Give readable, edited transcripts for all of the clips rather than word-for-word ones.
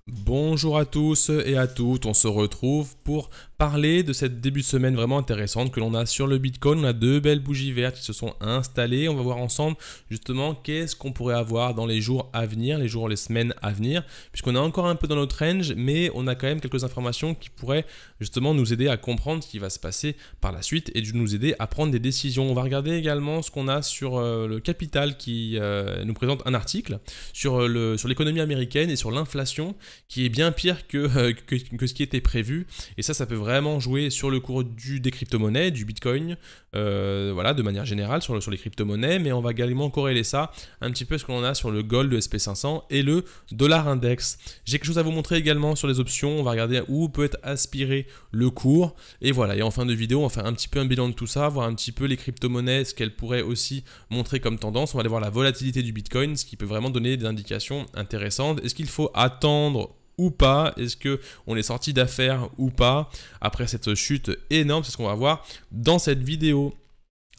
Bonjour à tous et à toutes, on se retrouve pour parler de cette début de semaine vraiment intéressante que l'on a sur le Bitcoin. On a deux belles bougies vertes qui se sont installées. On va voir ensemble justement qu'est-ce qu'on pourrait avoir dans les jours à venir, les jours, les semaines à venir, puisqu'on est encore un peu dans notre range, mais on a quand même quelques informations qui pourraient justement nous aider à comprendre ce qui va se passer par la suite et nous aider à prendre des décisions. On va regarder également ce qu'on a sur le Capital qui nous présente un article sur l'économie américaine et sur l'inflation qui est bien pire que ce qui était prévu. Et ça peut vraiment jouer sur le cours des crypto-monnaies, du Bitcoin, voilà, de manière générale sur les crypto-monnaies, mais on va également corréler ça un petit peu ce que l'on a sur le gold, le SP500 et le dollar index. J'ai quelque chose à vous montrer également sur les options. On va regarder où peut être aspiré le cours. Et voilà, et en fin de vidéo, on va faire un petit peu un bilan de tout ça, voir un petit peu les crypto-monnaies, ce qu'elles pourraient aussi montrer comme tendance. On va aller voir la volatilité du Bitcoin, ce qui peut vraiment donner des indications intéressantes. Est-ce qu'il faut attendre ou pas? Est-ce qu'on est sorti d'affaires ou pas après cette chute énorme? C'est ce qu'on va voir dans cette vidéo.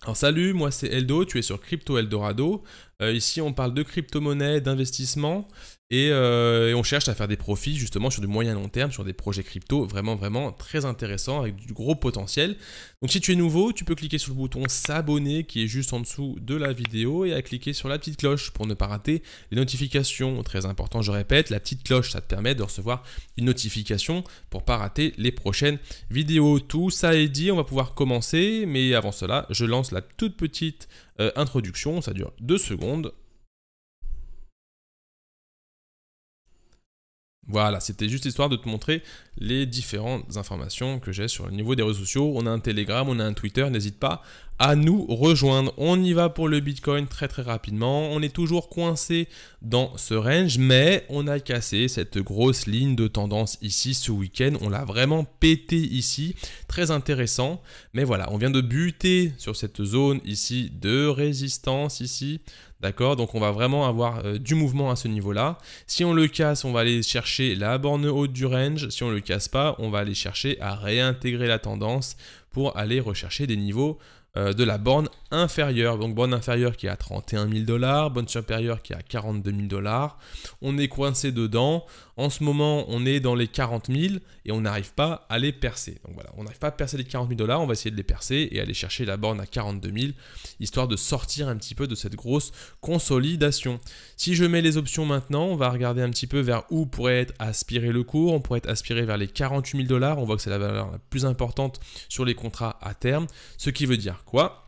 Alors salut, moi c'est Eldo, tu es sur Crypto Eldorado. Ici on parle de crypto-monnaie, d'investissement et on cherche à faire des profits justement sur du moyen long terme, sur des projets crypto vraiment très intéressants avec du gros potentiel. Donc si tu es nouveau, tu peux cliquer sur le bouton s'abonner qui est juste en dessous de la vidéo et à cliquer sur la petite cloche pour ne pas rater les notifications. Très important, je répète, la petite cloche ça te permet de recevoir une notification pour ne pas rater les prochaines vidéos. Tout ça est dit, on va pouvoir commencer, mais avant cela, je lance la toute petite introduction, ça dure 2 secondes. Voilà, c'était juste histoire de te montrer les différentes informations que j'ai sur le niveau des réseaux sociaux. On a un Telegram, on a un Twitter, n'hésite pas à nous rejoindre. On y va pour le Bitcoin très rapidement. On est toujours coincé dans ce range, mais on a cassé cette grosse ligne de tendance ici ce week-end. On l'a vraiment pété ici, très intéressant. Mais voilà, on vient de buter sur cette zone ici de résistance ici. D'accord, donc on va vraiment avoir du mouvement à ce niveau-là. Si on le casse, on va aller chercher la borne haute du range. Si on ne le casse pas, on va aller chercher à réintégrer la tendance pour aller rechercher des niveaux de la borne inférieure. Donc borne inférieure qui est à 31 000 $, borne supérieure qui est à 42 000 $. On est coincé dedans. En ce moment, on est dans les 40 000 et on n'arrive pas à les percer. Donc voilà, on n'arrive pas à percer les 40 000 $, on va essayer de les percer et aller chercher la borne à 42 000, histoire de sortir un petit peu de cette grosse consolidation. Si je mets les options maintenant, on va regarder un petit peu vers où pourrait être aspiré le cours. On pourrait être aspiré vers les 48 000 $. On voit que c'est la valeur la plus importante sur les contrats à terme, ce qui veut dire quoi?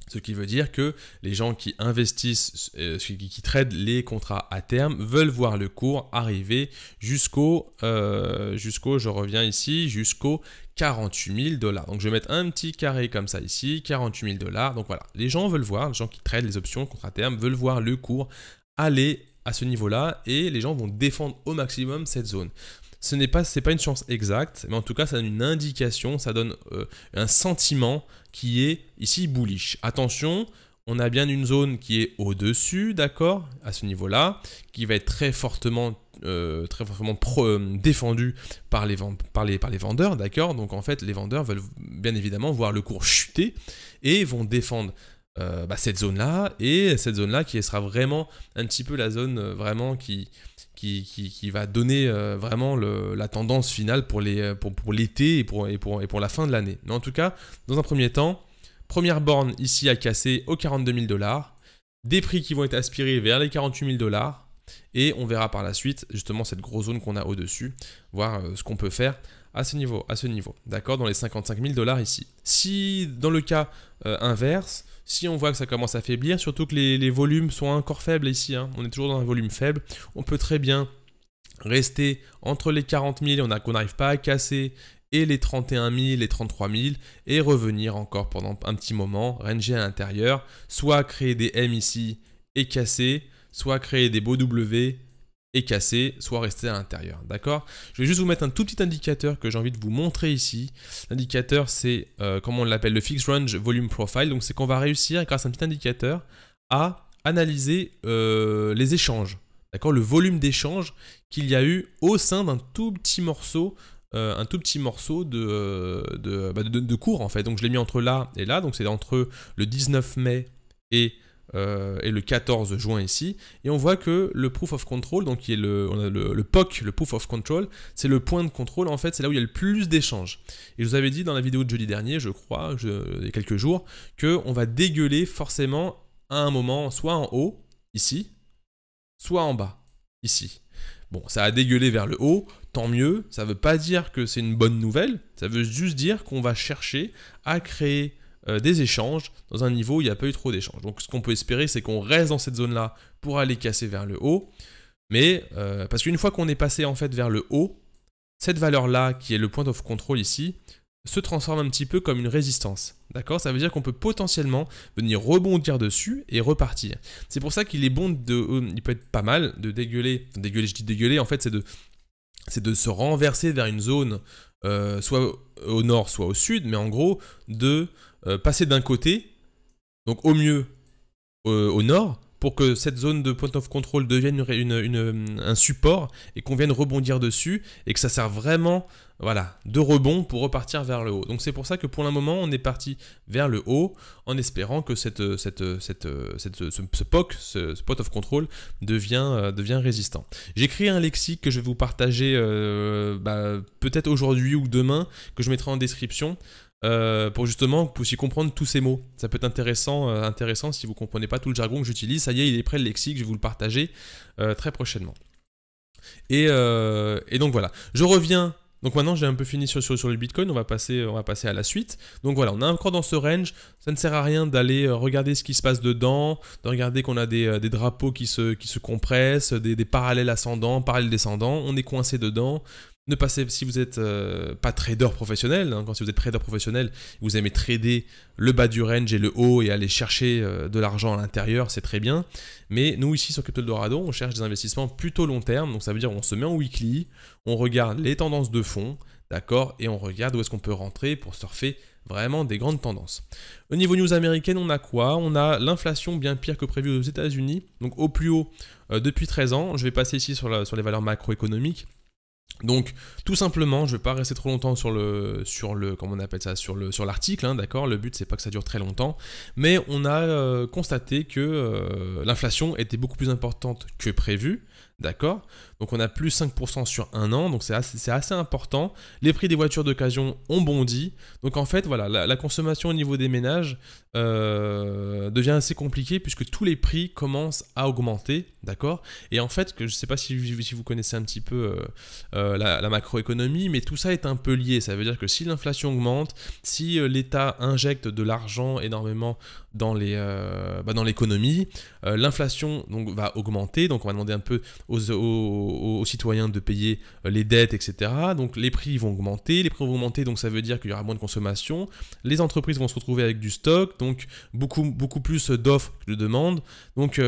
Ce qui veut dire que les gens qui investissent, qui tradent les contrats à terme, veulent voir le cours arriver jusqu'au, je reviens ici, jusqu'au 48 000 $. Donc je vais mettre un petit carré comme ça ici, 48 000 $. Donc voilà, les gens veulent voir, les gens qui tradent les options, contrats à terme, veulent voir le cours aller à ce niveau-là et les gens vont défendre au maximum cette zone. C'est pas une science exacte, mais en tout cas, ça donne une indication, ça donne un sentiment qui est ici bullish. Attention, on a bien une zone qui est au-dessus, d'accord, à ce niveau-là, qui va être très fortement défendue par les vendeurs, d'accord. Donc en fait, les vendeurs veulent bien évidemment voir le cours chuter et vont défendre cette zone-là, et cette zone-là qui sera vraiment un petit peu la zone vraiment qui va donner vraiment la tendance finale pour l'été et pour la fin de l'année. Mais en tout cas, dans un premier temps, première borne ici à casser aux 42 000 $, des prix qui vont être aspirés vers les 48 000 $, et on verra par la suite justement cette grosse zone qu'on a au-dessus, voir ce qu'on peut faire à ce niveau, d'accord, dans les 55 000 $ ici. Si dans le cas inverse, si on voit que ça commence à faiblir, surtout que les volumes sont encore faibles ici, hein, on est toujours dans un volume faible, on peut très bien rester entre les 40 000 qu'on n'arrive pas à casser et les 31 000, les 33 000 et revenir encore pendant un petit moment, ranger à l'intérieur, soit créer des M ici et casser, soit créer des beaux W et casser, soit rester à l'intérieur, d'accord? Je vais juste vous mettre un tout petit indicateur que j'ai envie de vous montrer ici. L'indicateur, c'est, comment on l'appelle, le Fixed Range Volume Profile. Donc, c'est qu'on va réussir, grâce à un petit indicateur, à analyser les échanges, d'accord? Le volume d'échanges qu'il y a eu au sein d'un tout petit morceau de cours, en fait. Donc, je l'ai mis entre là et là. Donc, c'est entre le 19 mai et et le 14 juin ici, et on voit que le Proof of Control, donc qui est on a le POC, le Proof of Control, c'est le point de contrôle, en fait, c'est là où il y a le plus d'échanges. Et je vous avais dit dans la vidéo de jeudi dernier, je crois, il y a quelques jours, qu'on va dégueuler forcément à un moment, soit en haut, ici, soit en bas, ici. Bon, ça a dégueulé vers le haut, tant mieux, ça ne veut pas dire que c'est une bonne nouvelle, ça veut juste dire qu'on va chercher à créer des échanges dans un niveau où il n'y a pas eu trop d'échanges. Donc ce qu'on peut espérer, c'est qu'on reste dans cette zone-là pour aller casser vers le haut, mais parce qu'une fois qu'on est passé en fait vers le haut, cette valeur-là, qui est le point of control ici, se transforme un petit peu comme une résistance. D'accord? Ça veut dire qu'on peut potentiellement venir rebondir dessus et repartir. C'est pour ça qu'il est bon il peut être pas mal de dégueuler. Dégueuler, je dis dégueuler, en fait, c'est de se renverser vers une zone, soit au nord, soit au sud, mais en gros, de passer d'un côté, donc au mieux au nord, pour que cette zone de point of control devienne un support et qu'on vienne rebondir dessus et que ça sert vraiment, voilà, de rebond pour repartir vers le haut. Donc c'est pour ça que pour le moment on est parti vers le haut en espérant que ce POC, ce point of control devient résistant. J'ai créé un lexique que je vais vous partager peut-être aujourd'hui ou demain, que je mettrai en description. Pour justement que vous puissiez comprendre tous ces mots. Ça peut être intéressant si vous ne comprenez pas tout le jargon que j'utilise. Ça y est, il est prêt le lexique, je vais vous le partager très prochainement. Et donc voilà, je reviens. Donc maintenant j'ai un peu fini sur le Bitcoin, on va passer à la suite. Donc voilà, on est encore dans ce range, ça ne sert à rien d'aller regarder ce qui se passe dedans, de regarder qu'on a des drapeaux qui se compressent, des parallèles ascendants, parallèles descendants, on est coincé dedans. Ne passez, si vous n'êtes pas trader professionnel, hein, si vous êtes trader professionnel, vous aimez trader le bas du range et le haut et aller chercher de l'argent à l'intérieur, c'est très bien. Mais nous ici sur Crypto Eldorado, on cherche des investissements plutôt long terme, donc ça veut dire on se met en weekly, on regarde les tendances de fond, d'accord, et on regarde où est-ce qu'on peut rentrer pour surfer vraiment des grandes tendances. Au niveau news américaine, on a quoi? On a l'inflation bien pire que prévu aux États-Unis, donc au plus haut depuis 13 ans. Je vais passer ici sur les valeurs macroéconomiques. Donc tout simplement, je ne vais pas rester trop longtemps sur comment on appelle ça, sur l'article, hein, d'accord. Le but c'est pas que ça dure très longtemps, mais on a constaté que l'inflation était beaucoup plus importante que prévu, d'accord. Donc on a plus 5% sur un an, donc c'est assez important. Les prix des voitures d'occasion ont bondi, donc en fait voilà, la consommation au niveau des ménages devient assez compliquée puisque tous les prix commencent à augmenter, d'accord. Et en fait, je ne sais pas si vous connaissez un petit peu la macroéconomie, mais tout ça est un peu lié. Ça veut dire que si l'inflation augmente, si l'État injecte de l'argent énormément dans l'économie, l'inflation donc va augmenter, donc on va demander un peu aux citoyens de payer les dettes, etc. Donc les prix vont augmenter, donc ça veut dire qu'il y aura moins de consommation, les entreprises vont se retrouver avec du stock, donc beaucoup plus d'offres que de demandes, donc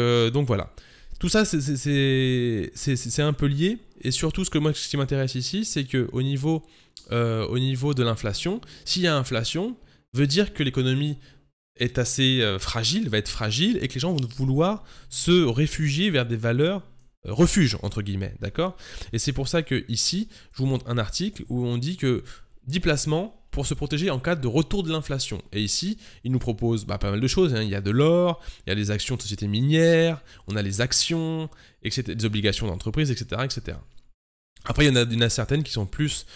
voilà. Tout ça, c'est un peu lié, et surtout ce qui m'intéresse ici, c'est qu'au niveau de l'inflation, s'il y a inflation, veut dire que l'économie est assez fragile, va être fragile, et que les gens vont vouloir se réfugier vers des valeurs refuge, entre guillemets, d'accord. Et c'est pour ça que ici, je vous montre un article où on dit que 10 placements pour se protéger en cas de retour de l'inflation. Et ici, il nous propose pas mal de choses, hein. Il y a de l'or, il y a les actions de sociétés minières, on a les actions, etc., des obligations d'entreprise, etc., etc. Après, il y en a certaines qui sont plus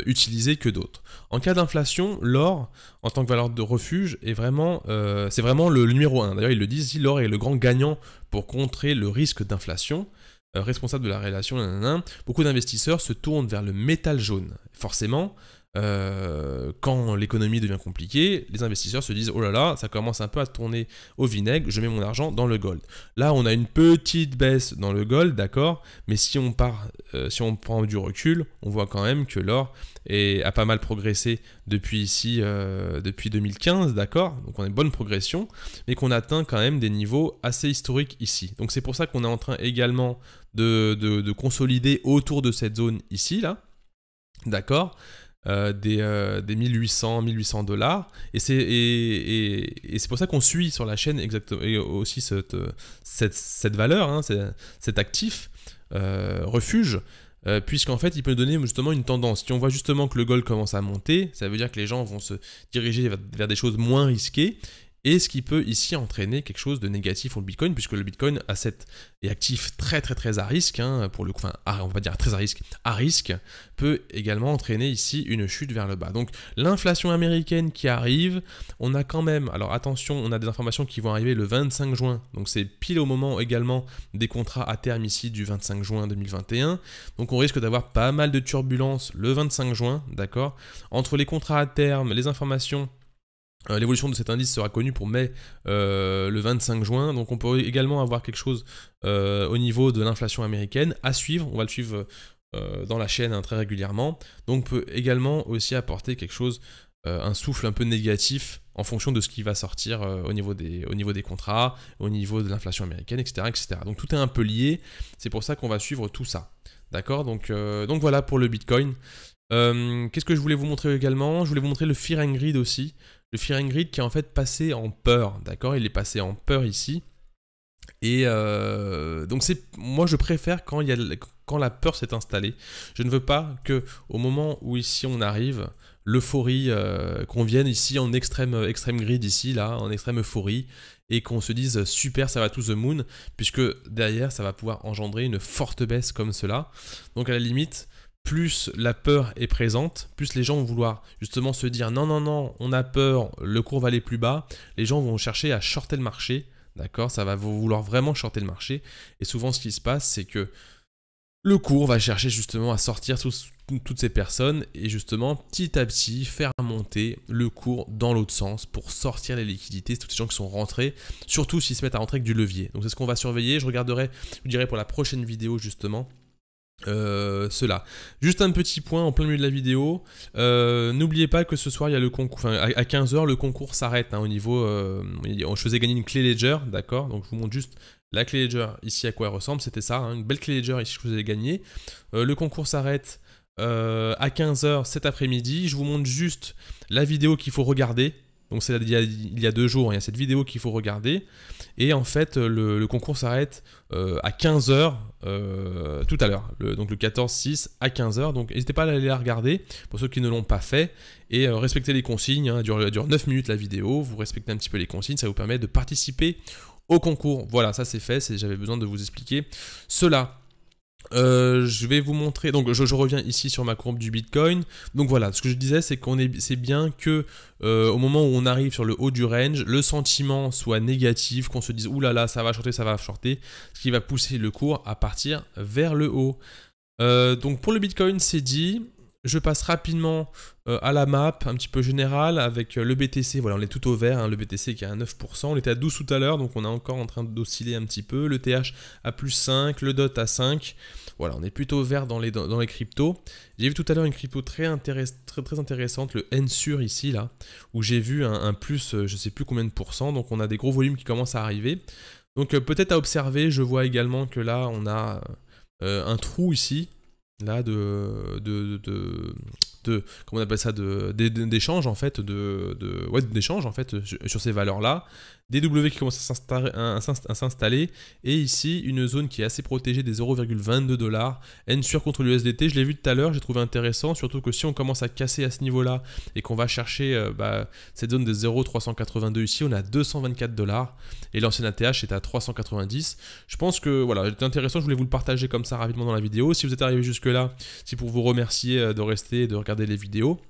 utilisées que d'autres. En cas d'inflation, l'or, en tant que valeur de refuge, c'est vraiment le numéro 1. D'ailleurs, ils le disent ici, l'or est le grand gagnant pour contrer le risque d'inflation. Responsable de la relation, beaucoup d'investisseurs se tournent vers le métal jaune. Forcément, quand l'économie devient compliquée, les investisseurs se disent « Oh là là, ça commence un peu à tourner au vinaigre, je mets mon argent dans le gold. » Là, on a une petite baisse dans le gold, d'accord, mais si on prend du recul, on voit quand même que l'or a pas mal progressé depuis 2015, d'accord. Donc on a une bonne progression, mais qu'on atteint quand même des niveaux assez historiques ici. Donc c'est pour ça qu'on est en train également de consolider autour de cette zone ici, là, d'accord. Des 1800 $, et c'est pour ça qu'on suit sur la chaîne exactement, et aussi cette valeur, hein, cet actif refuge, puisqu'en fait il peut donner justement une tendance. Si on voit justement que le gold commence à monter, ça veut dire que les gens vont se diriger vers des choses moins risquées, et ce qui peut ici entraîner quelque chose de négatif pour le Bitcoin, puisque le Bitcoin est actif très à risque, hein, pour le coup, enfin, on va dire très à risque, peut également entraîner ici une chute vers le bas. Donc l'inflation américaine qui arrive, on a quand même, alors attention, on a des informations qui vont arriver le 25 juin, donc c'est pile au moment également des contrats à terme ici du 25 juin 2021, donc on risque d'avoir pas mal de turbulences le 25 juin, d'accord, entre les contrats à terme, les informations. L'évolution de cet indice sera connue pour mai le 25 juin, donc on peut également avoir quelque chose au niveau de l'inflation américaine à suivre, on va le suivre dans la chaîne, hein, très régulièrement, donc peut également aussi apporter quelque chose, un souffle un peu négatif en fonction de ce qui va sortir au niveau des contrats, au niveau de l'inflation américaine, etc., etc. Donc tout est un peu lié, c'est pour ça qu'on va suivre tout ça, d'accord, donc voilà pour le Bitcoin. Qu'est-ce que je voulais vous montrer également? Je voulais vous montrer le Fear and Greed aussi. Le Fear and Greed qui est en fait passé en peur, d'accord? Il est passé en peur ici. Et donc moi je préfère quand la peur s'est installée. Je ne veux pas que au moment où ici on arrive, l'euphorie, qu'on vienne ici en extrême greed ici, là, en extrême euphorie, et qu'on se dise super, ça va to the moon, puisque derrière ça va pouvoir engendrer une forte baisse comme cela. Donc à la limite, plus la peur est présente, plus les gens vont vouloir justement se dire non, on a peur, le cours va aller plus bas, les gens vont chercher à shorter le marché, d'accord, ça va vouloir vraiment shorter le marché, et souvent ce qui se passe c'est que le cours va chercher justement à sortir toutes ces personnes et justement petit à petit faire monter le cours dans l'autre sens pour sortir les liquidités, toutes ces gens qui sont rentrés, surtout s'ils se mettent à rentrer avec du levier. Donc c'est ce qu'on va surveiller, je vous dirai pour la prochaine vidéo justement. Cela. Juste un petit point en plein milieu de la vidéo, n'oubliez pas que ce soir il y a le concours, enfin à 15h le concours s'arrête, hein, au niveau, je faisais gagner une clé Ledger, d'accord, donc je vous montre juste la clé Ledger ici à quoi elle ressemble, c'était ça, hein, une belle clé Ledger ici que je vous ai gagné. Le concours s'arrête à 15h cet après-midi, je vous montre juste la vidéo qu'il faut regarder. Donc c'est il y a 2 jours, il y a cette vidéo qu'il faut regarder. Et en fait, le concours s'arrête à 15h tout à l'heure. Donc le 14-6 à 15h. Donc n'hésitez pas à aller la regarder pour ceux qui ne l'ont pas fait. Et respectez les consignes. Hein, elle dure 9 minutes la vidéo. Vous respectez un petit peu les consignes. Ça vous permet de participer au concours. Voilà, ça c'est fait. J'avais besoin de vous expliquer cela. Je vais vous montrer, donc je reviens ici sur ma courbe du Bitcoin. Donc voilà, ce que je disais c'est c'est bien que au moment où on arrive sur le haut du range, le sentiment soit négatif, qu'on se dise oulala ça va shorter, ce qui va pousser le cours à partir vers le haut. Donc pour le Bitcoin c'est dit. Je passe rapidement à la map un petit peu générale avec le BTC, voilà on est tout au vert, hein, le BTC qui est à 9%, on était à 12 tout à l'heure donc on est encore en train d'osciller un petit peu, le TH à plus 5, le DOT à 5, voilà on est plutôt vert dans les cryptos. J'ai vu tout à l'heure une crypto très intéressante, le Ensure ici là, où j'ai vu un plus je sais plus combien de pourcents, donc on a des gros volumes qui commencent à arriver. Donc peut-être à observer, je vois également que là on a un trou ici, là comment on appelle ça, d'échange en fait, d'échange en fait sur ces valeurs là, des W qui commencent à s'installer, et ici une zone qui est assez protégée des 0,22$, Ensure contre l'USDT, je l'ai vu tout à l'heure, j'ai trouvé intéressant, surtout que si on commence à casser à ce niveau là et qu'on va chercher cette zone de 0,382 ici, on a 224$, et l'ancien ATH est à 390. Je pense que voilà, c'était intéressant, je voulais vous le partager comme ça rapidement dans la vidéo. Si vous êtes arrivé jusque là, c'est pour vous remercier de rester et de regarder les vidéos.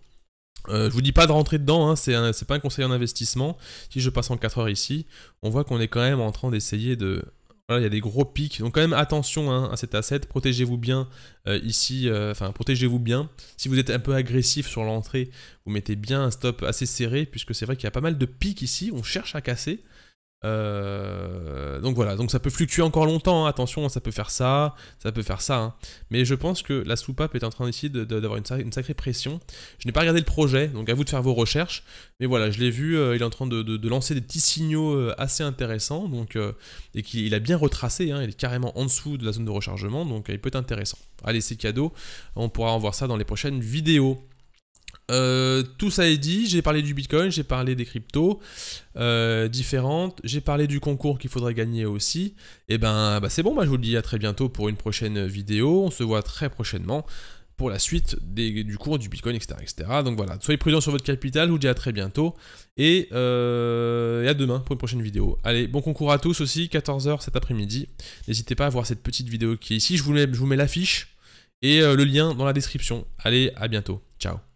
Je vous dis pas de rentrer dedans, hein, c'est pas un conseil en investissement. Si je passe en 4 heures ici, on voit qu'on est quand même en train d'essayer de... Voilà, il y a des gros pics, donc quand même attention, hein, à cet asset, protégez-vous bien ici, protégez-vous bien. Si vous êtes un peu agressif sur l'entrée, vous mettez bien un stop assez serré, puisque c'est vrai qu'il y a pas mal de pics ici, on cherche à casser. Donc voilà, donc ça peut fluctuer encore longtemps, hein. Attention, ça peut faire ça, hein. Mais je pense que la soupape est en train ici d'avoir une sacrée pression. Je n'ai pas regardé le projet, donc à vous de faire vos recherches, mais voilà, je l'ai vu, il est en train de lancer des petits signaux assez intéressants, donc, et qu'il a bien retracé, hein, il est carrément en dessous de la zone de rechargement, donc il peut être intéressant. Allez, c'est cadeau, on pourra en voir ça dans les prochaines vidéos. Tout ça est dit, j'ai parlé du Bitcoin, j'ai parlé des cryptos différentes, j'ai parlé du concours qu'il faudrait gagner aussi. Et ben c'est bon, je vous le dis à très bientôt pour une prochaine vidéo, on se voit très prochainement. pour la suite du cours du Bitcoin, etc., etc. Donc voilà, soyez prudents sur votre capital, je vous dis à très bientôt, et à demain pour une prochaine vidéo. Allez, bon concours à tous aussi, 14 h cet après-midi. N'hésitez pas à voir cette petite vidéo qui est ici, je vous mets l'affiche et le lien dans la description. Allez, à bientôt, ciao.